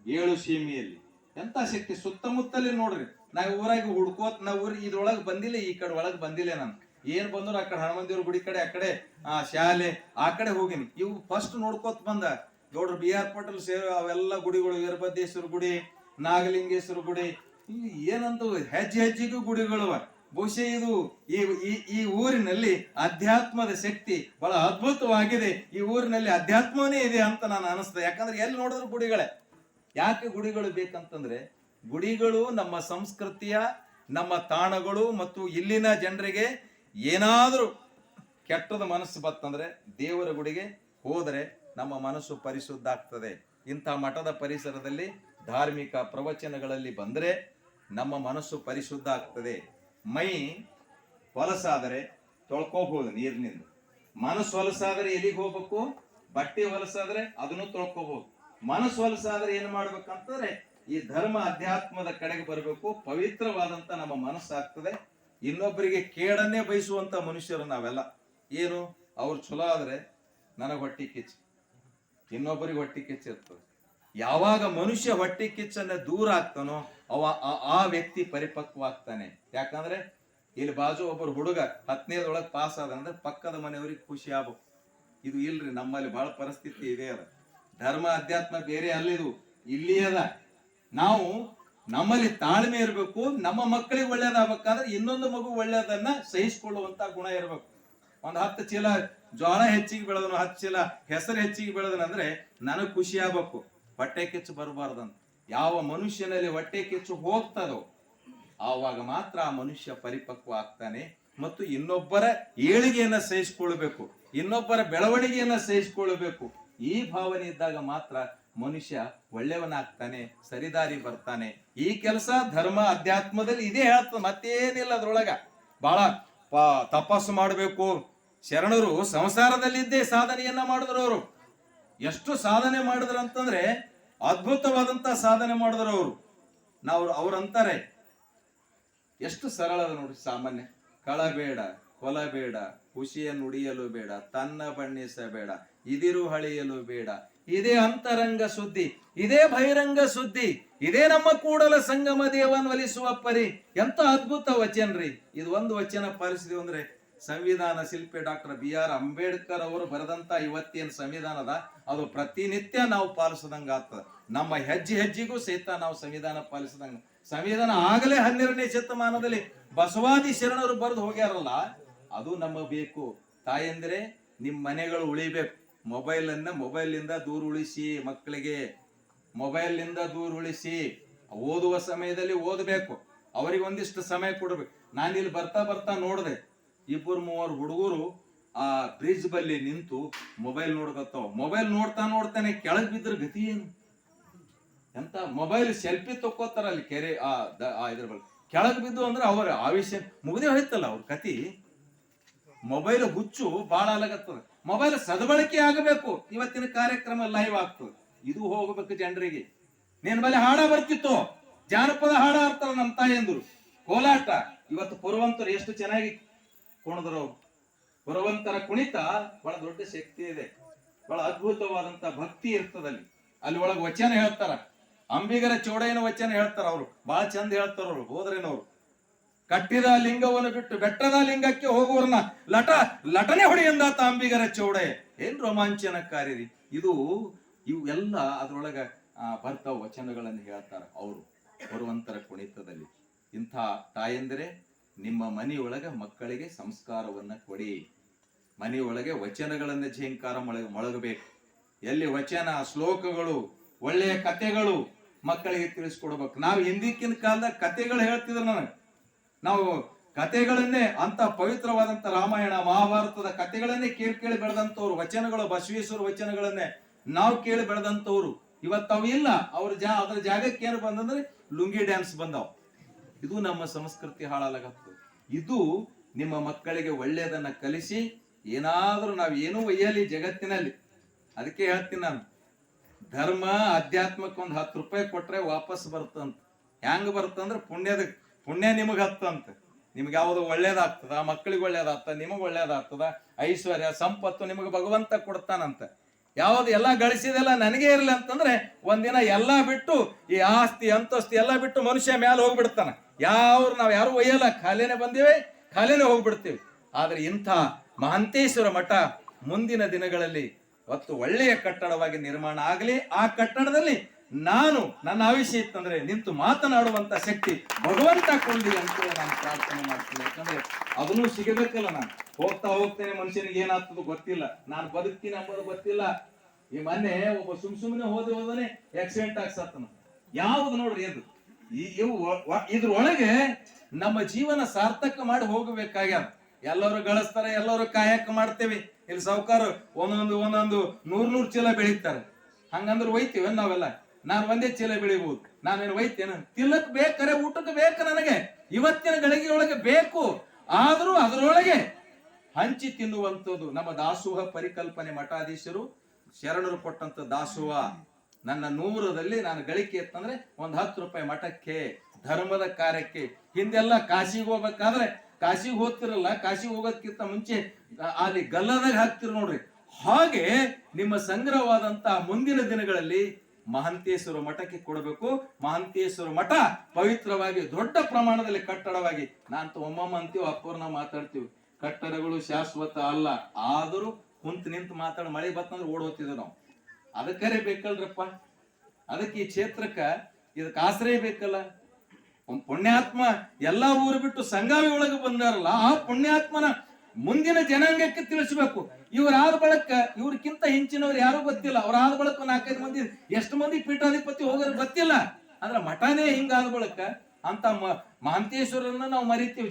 ಏಳು ಸೀಮೆಯಲ್ಲಿ ಎಂತ ಶಕ್ತಿ ಸುತ್ತಮುತ್ತಲೇ ನೋಡ್ರಿ. ನಾವ್ ಊರಾಗ ಹುಡ್ಕೋತ್ ನಾವ್ ಊರಿಗೆ ಇದ್ರೊಳಗೆ ಬಂದಿಲ್ಲ, ಈ ಕಡೆ ಒಳಗೆ ಬಂದಿಲ್ಲ. ನಾನು ಏನ್ ಬಂದ್ರು ಆ ಕಡೆ ಹನುಮಂದಿವ್ರ ಗುಡಿ ಕಡೆ, ಆ ಕಡೆ ಶಾಲೆ ಆ ಕಡೆ ಹೋಗಿನಿ. ಇವು ಫಸ್ಟ್ ನೋಡ್ಕೋತ ಬಂದ ಗೌಡ್ರು ಬಿ ಆರ್ ಪಾಟೀಲ್ ಸೇರಿ ಅವೆಲ್ಲ ಗುಡಿಗಳು, ವೀರಭದ್ರೇಶ್ವರ ಗುಡಿ, ನಾಗಲಿಂಗೇಶ್ವರ ಗುಡಿ, ಏನಂತ ಹೆಜ್ಜೆ ಹೆಜ್ಜೆಗೂ ಗುಡಿಗಳು. ಬಹುಶಃ ಇದು ಈ ಊರಿನಲ್ಲಿ ಅಧ್ಯಾತ್ಮದ ಶಕ್ತಿ ಬಹಳ ಅದ್ಭುತವಾಗಿದೆ. ಈ ಊರಿನಲ್ಲಿ ಅಧ್ಯಾತ್ಮನೇ ಇದೆ ಅಂತ ನಾನು ಅನಿಸ್ತದೆ. ಯಾಕಂದ್ರೆ ಎಲ್ಲಿ ನೋಡಿದ್ರು ಗುಡಿಗಳೇ. ಯಾಕೆ ಗುಡಿಗಳು ಬೇಕಂತಂದ್ರೆ, ಗುಡಿಗಳು ನಮ್ಮ ಸಂಸ್ಕೃತಿಯ, ನಮ್ಮ ತಾಣಗಳು, ಮತ್ತು ಇಲ್ಲಿನ ಜನರಿಗೆ ಏನಾದರೂ ಕೆಟ್ಟದ ಮನಸ್ಸು ಬತ್ತಂದ್ರೆ ದೇವರ ಗುಡಿಗೆ ಹೋದರೆ ನಮ್ಮ ಮನಸ್ಸು ಪರಿಶುದ್ಧ ಆಗ್ತದೆ. ಇಂಥ ಮಠದ ಪರಿಸರದಲ್ಲಿ ಧಾರ್ಮಿಕ ಪ್ರವಚನಗಳಲ್ಲಿ ಬಂದರೆ ನಮ್ಮ ಮನಸ್ಸು ಪರಿಶುದ್ಧ ಆಗ್ತದೆ. ಮೈ ಹೊಲಸಾದರೆ ತೊಳ್ಕೋಬಹುದು ನೀರಿನಿಂದ. ಮನಸ್ಸು ಹೊಲಸಾದರೆ ಎಲ್ಲಿಗೆ ಹೋಗ್ಬೇಕು? ಬಟ್ಟೆ ಹೊಲಸಾದ್ರೆ ಅದನ್ನು ತೊಳ್ಕೋಬಹುದು. ಮನಸ್ಸು ಹೊಲಸಾದ್ರೆ ಏನ್ ಮಾಡ್ಬೇಕಂತಂದ್ರೆ ಈ ಧರ್ಮ ಅಧ್ಯಾತ್ಮದ ಕಡೆಗೆ ಬರಬೇಕು. ಪವಿತ್ರವಾದಂತ ನಮ್ಮ ಮನಸ್ಸಾಗ್ತದೆ. ಇನ್ನೊಬ್ಬರಿಗೆ ಕೇಡನ್ನೇ ಬಯಸುವಂತ ಮನುಷ್ಯರು ನಾವೆಲ್ಲ. ಏನು, ಅವ್ರು ಚಲೋ ಆದ್ರೆ ನನಗೆ ಹೊಟ್ಟಿ ಕಿಚ್ಚು, ಇನ್ನೊಬ್ಬರಿಗೆ ಹೊಟ್ಟಿ ಕಿಚ್ಚು ಇರ್ತದೆ. ಯಾವಾಗ ಮನುಷ್ಯ ಹೊಟ್ಟಿ ಕಿಚ್ಚನ್ನ ದೂರ ಆಗ್ತಾನೋ ಆ ವ್ಯಕ್ತಿ ಪರಿಪಕ್ವ ಆಗ್ತಾನೆ. ಯಾಕಂದ್ರೆ ಇಲ್ಲಿ ಬಾಜು ಒಬ್ಬರು ಹುಡುಗ 10ನೇದೊಳಗೆ ಪಾಸ್ ಆದ ಅಂದ್ರೆ ಪಕ್ಕದ ಮನೆಯವ್ರಿಗೆ ಖುಷಿ ಆಗ್ಬೇಕು. ಇದು ಇಲ್ರಿ, ನಮ್ಮಲ್ಲಿ ಬಹಳ ಪರಿಸ್ಥಿತಿ ಇದೆ. ಅದ ಧರ್ಮ ಅಧ್ಯಾತ್ಮ ಬೇರೆ ಅಲ್ಲಿದು, ಇಲ್ಲಿ ಅದ. ನಾವು ನಮ್ಮಲ್ಲಿ ತಾಳ್ಮೆ ಇರಬೇಕು. ನಮ್ಮ ಮಕ್ಕಳಿಗೆ ಒಳ್ಳೇದಾಗಬೇಕಾದ್ರೆ ಇನ್ನೊಂದು ಮಗು ಒಳ್ಳೇದನ್ನ ಸಹಿಸಿಕೊಳ್ಳುವಂತ ಗುಣ ಇರಬೇಕು. ಒಂದು 10 ಚೀಲ ಜೋಳ ಹೆಚ್ಚಿಗೆ ಬೆಳೆದನು, 10 ಚೀಲ ಹೆಸರು ಹೆಚ್ಚಿಗೆ ಬೆಳೆದನಂದ್ರೆ ನನಗ್ ಖುಷಿ ಆಗ್ಬೇಕು, ಹೊಟ್ಟೆ ಕಿಚ್ಚು ಬರಬಾರ್ದಂತ. ಯಾವ ಮನುಷ್ಯನಲ್ಲಿ ಹೊಟ್ಟೆ ಕಿಚ್ಚು ಹೋಗ್ತದೋ ಆವಾಗ ಮಾತ್ರ ಆ ಮನುಷ್ಯ ಪರಿಪಕ್ವ ಆಗ್ತಾನೆ. ಮತ್ತು ಇನ್ನೊಬ್ಬರ ಏಳಿಗೆಯನ್ನ ಸಹಿಸಿಕೊಳ್ಬೇಕು, ಇನ್ನೊಬ್ಬರ ಬೆಳವಣಿಗೆಯನ್ನ ಸಹಿಸಿಕೊಳ್ಬೇಕು. ಈ ಭಾವನೆ ಇದ್ದಾಗ ಮಾತ್ರ ಮನುಷ್ಯ ಒಳ್ಳೆಯವನಾಗ್ತಾನೆ, ಸರಿದಾರಿ ಬರ್ತಾನೆ. ಈ ಕೆಲಸ ಧರ್ಮ ಅಧ್ಯಾತ್ಮದಲ್ಲಿ ಇದೇ ಹೇಳ್ತದೆ, ಮತ್ತೇನಿಲ್ಲ ಅದ್ರೊಳಗ. ಬಹಳ ತಪಸ್ಸು ಮಾಡಬೇಕು. ಶರಣರು ಸಂಸಾರದಲ್ಲಿದ್ದೇ ಸಾಧನೆಯನ್ನ ಮಾಡಿದ್ರು. ಅವರು ಎಷ್ಟು ಸಾಧನೆ ಮಾಡಿದ್ರು ಅಂತಂದ್ರೆ ಅದ್ಭುತವಾದಂತ ಸಾಧನೆ ಮಾಡಿದ್ರು ಅವರು. ಅವ್ರಂತಾರೆ ಎಷ್ಟು ಸರಳ ಅದ ನೋಡಿ. ಸಾಮಾನ್ಯ ಕಳಬೇಡ, ಕೊಲಬೇಡ, ಖುಷಿಯ ನುಡಿಯಲು ಬೇಡ, ತನ್ನ ಬಣ್ಣಿಸಬೇಡ, ಇದಿರು ಹಳೆಯಲು ಬೇಡ, ಇದೇ ಅಂತರಂಗ ಸುದ್ದಿ, ಇದೇ ಬಹಿರಂಗ ಸುದ್ದಿ, ಇದೇ ನಮ್ಮ ಕೂಡಲ ಸಂಗಮ ದೇವನ್ ಒಲಿಸುವ ಪರಿ. ಎಂತ ಅದ್ಭುತ ವಚನ್ರಿ ಇದು. ಒಂದು ವಚನ ಪಾಲಿಸಿದೀವಿ ಅಂದ್ರೆ ಸಂವಿಧಾನ ಶಿಲ್ಪಿ ಡಾಕ್ಟರ್ BR ಅಂಬೇಡ್ಕರ್ ಅವರು ಬರೆದಂತ ಇವತ್ತೇನು ಸಂವಿಧಾನದ ಅದು ಪ್ರತಿನಿತ್ಯ ನಾವು ಪಾಲಿಸದಂಗ ಆಗ್ತದ. ನಮ್ಮ ಹೆಜ್ಜೆ ಹೆಜ್ಜೆಗೂ ಸಹಿತ ನಾವು ಸಂವಿಧಾನ ಪಾಲಿಸದಂಗ. ಸಂವಿಧಾನ ಆಗಲೇ 12ನೇ ಶತಮಾನದಲ್ಲಿ ಬಸವಾದಿ ಶರಣರು ಬರೆದು ಹೋಗ್ಯಾರಲ್ಲ, ಅದು ನಮಗೆ ಬೇಕು. ತಾಯಂದ್ರೆ ನಿಮ್ ಮನೆಗಳು ಉಳಿಬೇಕು. ಮೊಬೈಲಿಂದ ದೂರ ಉಳಿಸಿ, ಮಕ್ಕಳಿಗೆ ಮೊಬೈಲ್ನಿಂದ ದೂರ ಉಳಿಸಿ. ಓದುವ ಸಮಯದಲ್ಲಿ ಓದಬೇಕು, ಅವರಿಗೆ ಒಂದಿಷ್ಟು ಸಮಯ ಕೊಡ್ಬೇಕು. ನಾನಿಲ್ಲಿ ಬರ್ತಾ ನೋಡಿದೆ, 2-3 ಹುಡುಗರು ಆ ಬ್ರಿಡ್ಜ್ ಬಲ್ಲಿ ನಿಂತು ಮೊಬೈಲ್ ನೋಡ್ಕತ್ತಾವ. ಮೊಬೈಲ್ ನೋಡ್ತಾನೆ ಕೆಳಗ್ ಬಿದ್ರ ಗತಿ ಏನು? ಎಂತ ಮೊಬೈಲ್ ಸೆಲ್ಫಿ ತಕ್ಕೋತಾರ ಅಲ್ಲಿ ಕೆರೆ ಇದ್ರ ಬಳಿ. ಕೆಳಗ್ ಬಿದ್ದು ಅಂದ್ರೆ ಅವ್ರ ಆವೇಶ ಮುಗ್ದೇ ಹೋಯ್ತಲ್ಲ ಅವ್ರ ಕತಿ. ಮೊಬೈಲ್ ಹುಚ್ಚು ಬಾಳ ಆಗತ್ತದ. ಮೊಬೈಲ್ ಸದ್ಬಳಕೆ ಆಗಬೇಕು. ಇವತ್ತಿನ ಕಾರ್ಯಕ್ರಮ ಲೈವ್ ಆಗ್ತದೆ, ಇದು ಹೋಗ್ಬೇಕು ಜನರಿಗೆ. ನೀನ್ ಬಲ್ಲಿ ಹಾಡ ಬರ್ತಿತ್ತು, ಜಾನಪದ ಹಾಡ ಆಡ್ತಾರ ನಮ್ಮ ತಾಯಂದ್ರು. ಕೋಲಾಟ ಇವತ್ತು ಪುರವಂತರು ಎಷ್ಟು ಚೆನ್ನಾಗಿ ಕುಣಿದ್ರು. ಪುರವಂತರ ಕುಣಿತ ಬಹಳ ದೊಡ್ಡ ಶಕ್ತಿ ಇದೆ, ಬಹಳ ಅದ್ಭುತವಾದಂತ ಭಕ್ತಿ ಇರ್ತದಲ್ಲಿ. ಅಲ್ಲಿ ಒಳಗೆ ವಚನ ಹೇಳ್ತಾರ, ಅಂಬಿಗರ ಚೌಡಯ್ಯನ ವಚನ ಹೇಳ್ತಾರ. ಅವರು ಬಹಳ ಚಂದ ಹೇಳ್ತಾರ. ಅವ್ರು ಹೋದ್ರೇನವ್ರು ಕಟ್ಟಿದ ಲಿಂಗವನ್ನು ಬಿಟ್ಟು ಬೆಟ್ಟದ ಲಿಂಗಕ್ಕೆ ಹೋಗುವವ್ರನ್ನ ಲಟನೆ ಹೊಡೆಯಂದಾತ ಅಂಬಿಗರ ಚೌಡಯ್ಯ. ಏನ್ ರೋಮಾಂಚನಕಾರಿ ಇವು ಎಲ್ಲ ಅದ್ರೊಳಗ ಬರ್ತಾವ ವಚನಗಳನ್ನು ಹೇಳ್ತಾರ ಅವರು ಪುರವಂತರ ಕುಣಿತದಲ್ಲಿ. ಇಂಥ ತಾಯಂದರೆ ನಿಮ್ಮ ಮನೆಯೊಳಗ ಮಕ್ಕಳಿಗೆ ಸಂಸ್ಕಾರವನ್ನ ಕೊಡಿ. ಮನೆಯೊಳಗೆ ವಚನಗಳನ್ನ ಝೇಂಕಾರ ಮೊಳಗಬೇಕು. ಎಲ್ಲಿ ವಚನ, ಶ್ಲೋಕಗಳು, ಒಳ್ಳೆಯ ಕಥೆಗಳು ಮಕ್ಕಳಿಗೆ ತಿಳಿಸ್ಕೊಡ್ಬೇಕು. ನಾವು ಹಿಂದಿಕ್ಕಿನ ಕಾಲದಾಗ ಕಥೆಗಳು ಹೇಳ್ತಿದ್ರು ನನಗೆ. ನಾವು ಕಥೆಗಳನ್ನೇ ಅಂತ ಪವಿತ್ರವಾದಂತ ರಾಮಾಯಣ ಮಹಾಭಾರತದ ಕಥೆಗಳನ್ನೇ ಕೇಳಿ ಬೆಳೆದಂತವ್ರು. ವಚನಗಳು, ಬಸವೇಶ್ವರ ವಚನಗಳನ್ನೇ ನಾವು ಕೇಳಿ ಬೆಳೆದಂತವ್ರು. ಇವತ್ತು ಅವು ಇಲ್ಲ. ಅದ್ರ ಜಾಗಕ್ಕೆ ಏನು ಬಂದಂದ್ರೆ ಲುಂಗಿ ಡ್ಯಾನ್ಸ್ ಬಂದಾವ್. ಇದು ನಮ್ಮ ಸಂಸ್ಕೃತಿ ಹಾಳಾಗತ್ತೆ. ಇದು ನಿಮ್ಮ ಮಕ್ಕಳಿಗೆ ಒಳ್ಳೆಯದನ್ನ ಕಲಿಸಿ, ಏನಾದ್ರೂ ನಾವ್ ಏನೂ ಒಯ್ಯಲಿ ಜಗತ್ತಿನಲ್ಲಿ. ಅದಕ್ಕೆ ಹೇಳ್ತೀನಿ ನಾನು, ಧರ್ಮ ಅಧ್ಯಾತ್ಮಕ್ಕೆ ಒಂದು 10 ರೂಪಾಯಿ ಕೊಟ್ರೆ ವಾಪಸ್ ಬರ್ತಂತ. ಹೆಂಗ್ ಬರ್ತಂದ್ರೆ ಪುಣ್ಯ ನಿಮಗ್ ಹತ್ತಂತ. ನಿಮ್ಗೆ ಯಾವುದು ಒಳ್ಳೇದಾಗ್ತದ, ಮಕ್ಕಳಿಗೆ ಒಳ್ಳೇದಾಗ್ತದ, ನಿಮಗ್ ಒಳ್ಳೇದಾಗ್ತದ, ಐಶ್ವರ್ಯ ಸಂಪತ್ತು ನಿಮಗೆ ಭಗವಂತ ಕೊಡ್ತಾನಂತ. ಯಾವ್ದು ಎಲ್ಲ ಗಳಿಸಿದೆಲ್ಲ ನನಗೆ ಇರಲಿ ಅಂತಂದ್ರೆ ಒಂದಿನ ಎಲ್ಲ ಬಿಟ್ಟು ಈ ಆಸ್ತಿ ಅಂತಸ್ತಿ ಎಲ್ಲ ಬಿಟ್ಟು ಮನುಷ್ಯ ಮ್ಯಾಲ ಹೋಗ್ಬಿಡ್ತಾನ. ನಾವ್ ಯಾರು ಒಯ್ಯಲ್ಲ, ಖಾಲಿನೇ ಬಂದಿವೆ, ಖಾಲಿನೇ ಹೋಗ್ಬಿಡ್ತೀವಿ. ಆದ್ರೆ ಇಂಥ ಮಹಾಂತೇಶ್ವರ ಮಠ ಮುಂದಿನ ದಿನಗಳಲ್ಲಿ ಹೊತ್ತು ಒಳ್ಳೆಯ ಕಟ್ಟಡವಾಗಿ ನಿರ್ಮಾಣ ಆಗಲಿ. ಆ ಕಟ್ಟಡದಲ್ಲಿ ನನ್ನ ಆಯುಷ್ಯ ಇತ್ತಂದ್ರೆ ನಿಂತು ಮಾತನಾಡುವಂತ ಶಕ್ತಿ ಭಗವಂತ ಕೊಳ್ಳಿ ಅಂತ ನಾನು ಪ್ರಾರ್ಥನೆ ಮಾಡ್ತೀನಿ. ಯಾಕಂದ್ರೆ ಅದನ್ನು ಸಿಗಬೇಕಲ್ಲ. ನಾನು ಹೋಗ್ತಾ ಹೋಗ್ತೇನೆ, ಮನುಷ್ಯನಿಗೆ ಏನಾಗ್ತದೋ ಗೊತ್ತಿಲ್ಲ, ನಾನು ಬದುಕ್ತೀನಿ ಅಂಬೋದು ಗೊತ್ತಿಲ್ಲ. ಈ ಮೊನ್ನೆ ಒಬ್ಬ ಸುಮ್ನೆ ಹೋದನೆ ಆಕ್ಸಿಡೆಂಟ್ ಆಗ್ಸತ್ತನ. ಯಾವ್ದು ನೋಡ್ರಿ ಅದು ಇದ್ರೊಳಗೆ ನಮ್ಮ ಜೀವನ ಸಾರ್ಥಕ ಮಾಡಿ ಹೋಗಬೇಕಾಗ್ಯಾದ. ಎಲ್ಲರೂ ಗಳಿಸ್ತಾರೆ, ಎಲ್ಲರೂ ಕಾಯಕ ಮಾಡ್ತೇವೆ. ಇಲ್ಲಿ ಸಾವುಕಾರ ಒಂದೊಂದು 100 ಚೀಲ ಬೆಳೀತಾರೆ. ಹಂಗಂದ್ರೆ ಒಯ್ತೀವಿ ನಾವೆಲ್ಲ. ನಾನು ಒಂದೇ ಚೀಲ ಬೆಳಿಬಹುದು, ನಾವೇನು ಒಯ್ತೇನೆ? ತಿನ್ನಕ್ ಬೇಕಾರೆ, ಊಟಕ್ಕೆ ಬೇಕು ನನಗೆ, ಇವತ್ತಿನ ಗಳಿಗೆಯೊಳಗೆ ಬೇಕು. ಆದ್ರೂ ಅದರೊಳಗೆ ಹಂಚಿ ತಿನ್ನುವಂಥದ್ದು ನಮ್ಮ ದಾಸೋಹ ಪರಿಕಲ್ಪನೆ. ಮಠಾಧೀಶರು ಶರಣರು ಕೊಟ್ಟಂತ ದಾಸೋಹ. ನನ್ನ 100ರಲ್ಲಿ ನಾನು ಗಳಿಕೆ ಇತ್ತಂದ್ರೆ ಒಂದ್ 10 ರೂಪಾಯಿ ಮಠಕ್ಕೆ, ಧರ್ಮದ ಕಾರ್ಯಕ್ಕೆ. ಹಿಂದೆಲ್ಲ ಕಾಶಿಗೆ ಹೋಗ್ಬೇಕಾದ್ರೆ, ಕಾಶಿಗೆ ಹೋಗ್ತಿರಲ್ಲ, ಕಾಶಿಗೆ ಹೋಗೋದಕ್ಕಿಂತ ಮುಂಚೆ ಅಲ್ಲಿ ಗಲ್ಲದಾಗ ಹಾಕ್ತಿರ್ ನೋಡ್ರಿ. ಹಾಗೆ ನಿಮ್ಮ ಸಂಗ್ರಹವಾದಂತ ಮುಂದಿನ ದಿನಗಳಲ್ಲಿ ಮಹಾಂತೇಶ್ವರ ಮಠಕ್ಕೆ ಕೊಡಬೇಕು. ಮಹಾಂತೇಶ್ವರ ಮಠ ಪವಿತ್ರವಾಗಿ ದೊಡ್ಡ ಪ್ರಮಾಣದಲ್ಲಿ ಕಟ್ಟಡವಾಗಿ, ನಾನಂತೂ ಒಮ್ಮಮ್ಮ ಅಂತೀವಿ, ಅಪ್ಪವ್ರನ್ನ ಮಾತಾಡ್ತೀವಿ, ಕಟ್ಟಡಗಳು ಶಾಶ್ವತ ಅಲ್ಲ. ಆದರೂ ಕುಂತು ನಿಂತು ಮಾತಾಡ, ಮಳೆ ಬತ್ತಂದ್ರೆ ಓಡ್ ಹೋಗ್ತಿದ್ವಿ ನಾವು. ಅದಕ್ಕರೆ ಬೇಕಲ್ರಪ್ಪ. ಅದಕ್ಕೆ ಈ ಕ್ಷೇತ್ರಕ್ಕ ಇದಕ್ಕೆ ಆಶ್ರಯ ಬೇಕಲ್ಲ. ಒಂದ್ ಪುಣ್ಯಾತ್ಮ ಎಲ್ಲಾ ಊರು ಬಿಟ್ಟು ಸಂಗಾವಿ ಒಳಗೆ ಬಂದಾರಲ್ಲ, ಆ ಪುಣ್ಯಾತ್ಮನ ಮುಂದಿನ ಜನಾಂಗಕ್ಕೆ ತಿಳಿಸ್ಬೇಕು. ಇವ್ರಾದ ಬಳಕ ಇವ್ರಕ್ಕಿಂತ ಹೆಚ್ಚಿನವ್ರು ಯಾರು ಗೊತ್ತಿಲ್ಲ. ಅವ್ರಾದ ಬಳಕ 4-5 ಮಂದಿ, ಎಷ್ಟು ಮಂದಿ ಪೀಠಾಧಿಪತಿ ಹೋಗೋರು ಗೊತ್ತಿಲ್ಲ. ಅಂದ್ರೆ ಮಠನೇ ಹಿಂಗಾದ ಬಳಕ ಅಂತ ಮಹಾಂತೇಶ್ವರನ್ನ ನಾವು ಮರಿತೀವಿ.